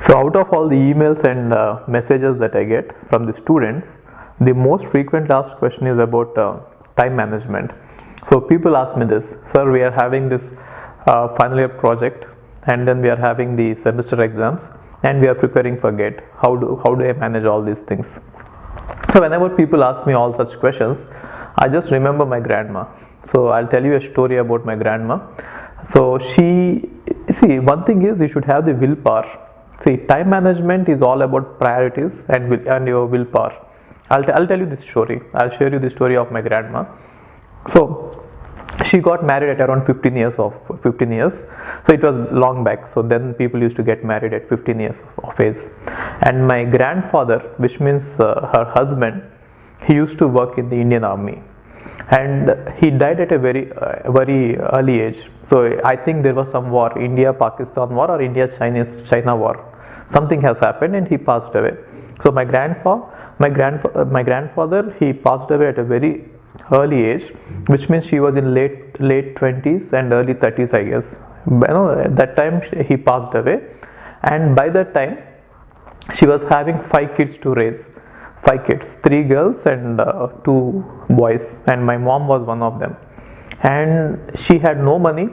So out of all the emails and messages that I get from the students, the most frequent asked question is about time management. So people ask me this, sir, we are having this final year project, and then we are having the semester exams, and we are preparing for GATE. How do I manage all these things? So whenever people ask me all such questions, I just remember my grandma. So I'll tell you a story about my grandma. So see, one thing is you should have the willpower. See, time management is all about priorities and your willpower. I'll tell you this story. I'll share you the story of my grandma. So she got married at around 15 years. So it was long back. So then people used to get married at 15 years of age. And my grandfather, which means her husband, he used to work in the Indian Army, and he died at a very early age. So I think there was some war, India-Pakistan war or India-China war. Something has happened and he passed away. So my grandfather, he passed away at a very early age, which means she was in late 20s and early 30s, I guess. At that time he passed away, and by that time she was having 5 kids to raise. 5 kids, 3 girls and 2 boys, and my mom was one of them. And she had no money,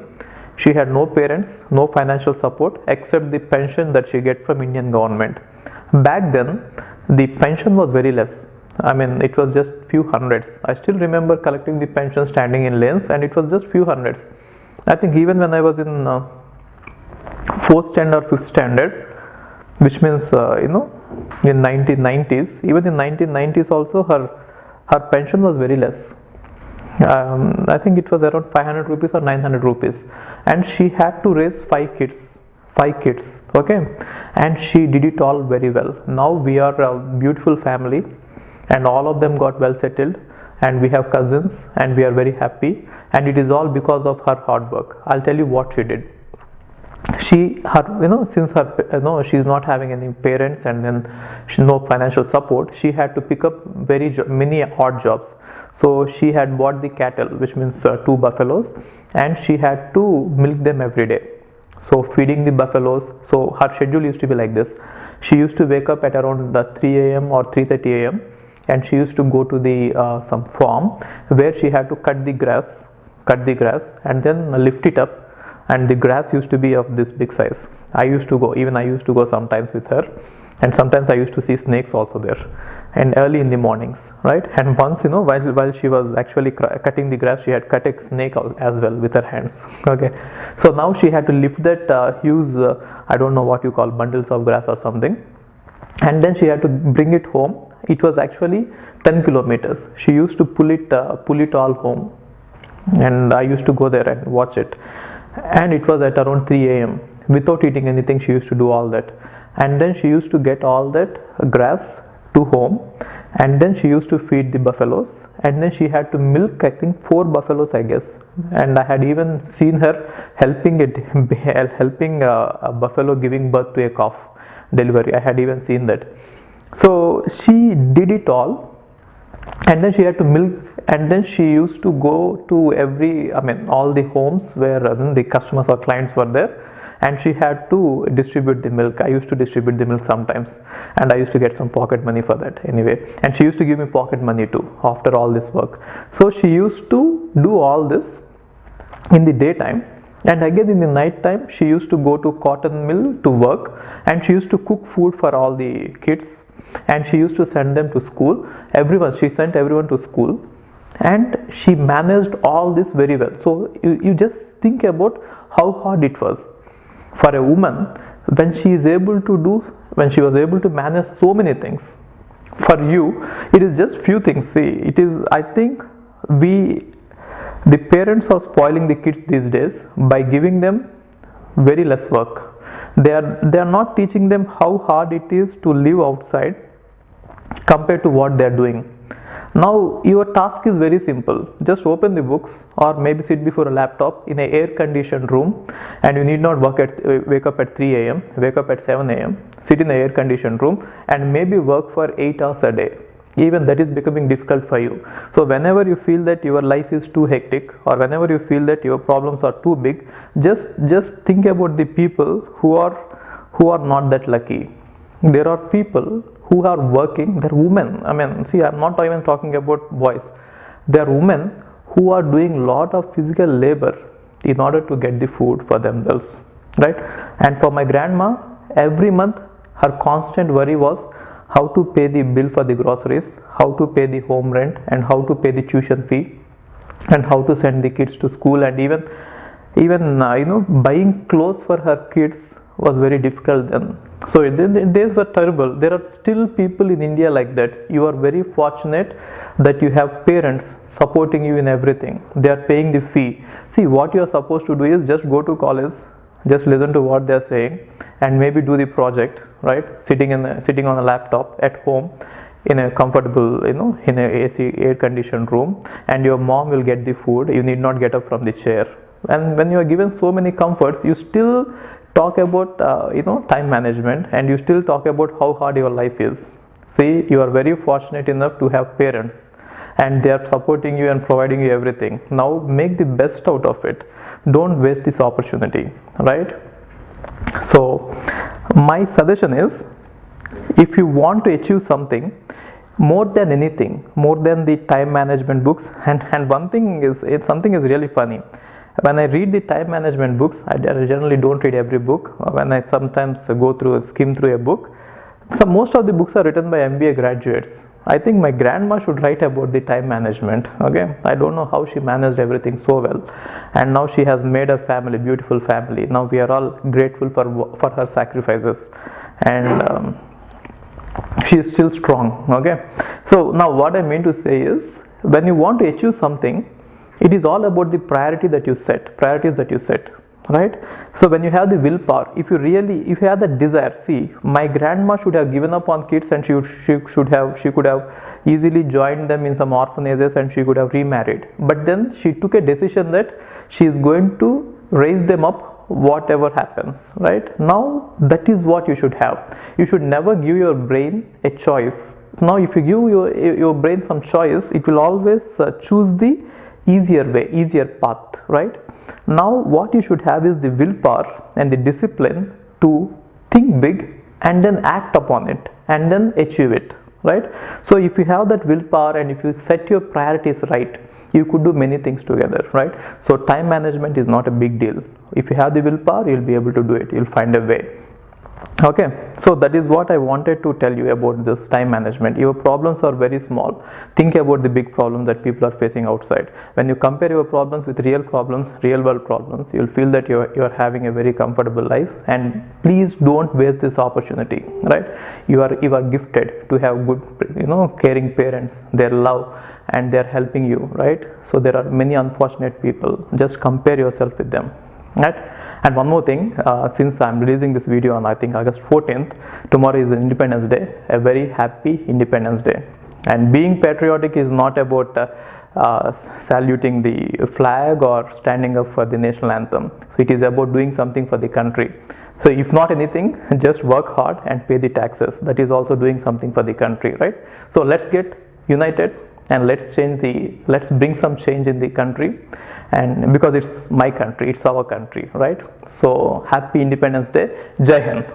she had no parents, no financial support except the pension that she get from Indian government. Back then the pension was very less. I mean, it was just few hundreds. I still remember collecting the pension standing in lanes, and it was just few hundreds. I think even when I was in 4th standard or 5th standard, which means in 1990s, even in 1990s also her pension was very less. I think it was around 500 rupees or 900 rupees, and she had to raise 5 kids, okay, and she did it all very well. Now we are a beautiful family, and all of them got well settled, and we have cousins, and we are very happy, and it is all because of her hard work. I'll tell you what she did. Since she's not having any parents, and then no financial support, she had to pick up many odd jobs. So she had bought the cattle, which means 2 buffaloes, and she had to milk them every day. So feeding the buffaloes, so her schedule used to be like this. She used to wake up at around 3 a.m. or 3:30 a.m. and she used to go to the some farm where she had to cut the grass, and then lift it up, and the grass used to be of this big size. I used to go sometimes with her, and sometimes I used to see snakes also there, and early in the mornings, right? And once, while she was actually cutting the grass, she had cut a snake as well with her hands. Okay, so now she had to lift that huge I don't know what you call, bundles of grass or something, and then she had to bring it home. It was actually 10 kilometers. She used to pull it all home, and I used to go there and watch it. And it was at around 3 a.m. without eating anything. She used to do all that, and then she used to get all that grass to home, and then she used to feed the buffaloes, and then she had to milk, I think, 4 buffaloes, I guess. And I had even seen her helping a buffalo giving birth to a calf delivery. I had even seen that. So she did it all, and then she had to milk, and then she used to go to all the homes where the customers or clients were there, and she had to distribute the milk. I used to distribute the milk sometimes, and I used to get some pocket money for that anyway, and she used to give me pocket money too after all this work. So she used to do all this in the daytime, and again in the night time she used to go to cotton mill to work, and she used to cook food for all the kids, and she used to send them to school. She sent everyone to school, and she managed all this very well. So you just think about how hard it was for a woman when she was able to manage so many things. For you, it is just few things. See, I think the parents are spoiling the kids these days by giving them very less work. They are not teaching them how hard it is to live outside compared to what they are doing. Now your task is very simple. Just open the books, or maybe sit before a laptop in an air conditioned room, and you need not wake up at 3 a.m. wake up at 7 a.m. sit in an air conditioned room and maybe work for 8 hours a day. Even that is becoming difficult for you. So whenever you feel that your life is too hectic, or whenever you feel that your problems are too big, just think about the people who are who are not that lucky. There are people who are working, they're women. I mean, see, I'm not even talking about boys. There are women who are doing lot of physical labor in order to get the food for themselves, right? And for my grandma, every month her constant worry was how to pay the bill for the groceries, how to pay the home rent, and how to pay the tuition fee, and how to send the kids to school, and even buying clothes for her kids was very difficult then. So the days were terrible. There are still people in India like that. You are very fortunate that you have parents supporting you in everything. They are paying the fee. See, what you are supposed to do is just go to college, just listen to what they are saying, and maybe do the project, right? Sitting on a laptop at home in a comfortable, in a AC air conditioned room, and your mom will get the food. You need not get up from the chair. And when you are given so many comforts, you still talk about time management, and you still talk about how hard your life is. See, you are very fortunate enough to have parents, and they are supporting you and providing you everything. Now make the best out of it. Don't waste this opportunity, right? So my suggestion is, if you want to achieve something, more than anything, more than the time management books, and one thing is, something is really funny. When I read the time management books, I generally don't read every book. When I sometimes skim through a book, so most of the books are written by MBA graduates. I think my grandma should write about the time management. Okay, I don't know how she managed everything so well, and now she has made a family, beautiful family. Now we are all grateful for her sacrifices, and she is still strong. Okay, so now what I mean to say is, when you want to achieve something, it is all about the priorities that you set, right? So when you have the willpower, if you have the desire, see, my grandma should have given up on kids, and she could have easily joined them in some orphanages, and she could have remarried. But then she took a decision that she is going to raise them up whatever happens, right? Now that is what you should have. You should never give your brain a choice. Now if you give your brain some choice, it will always choose the easier path, right? Now what you should have is the willpower and the discipline to think big and then act upon it and then achieve it, right? So if you have that willpower and if you set your priorities right, you could do many things together, right? So time management is not a big deal. If you have the willpower, you'll be able to do it. You'll find a way. Okay, so that is what I wanted to tell you about this time management. Your problems are very small. Think about the big problems that people are facing outside. When you compare your problems with real world problems, you'll feel that you are having a very comfortable life. And please don't waste this opportunity, right? You are gifted to have good, caring parents. Their love, and they are helping you, right? So there are many unfortunate people. Just compare yourself with them, right? And one more thing, since I'm releasing this video on, I think, August 14th, tomorrow is Independence Day. A very happy Independence Day. And being patriotic is not about saluting the flag or standing up for the national anthem. So it is about doing something for the country. So if not anything, just work hard and pay the taxes. That is also doing something for the country, right? So let's get united and let's bring some change in the country. And because it's my country, it's our country, right? So happy Independence Day. Jai Hind.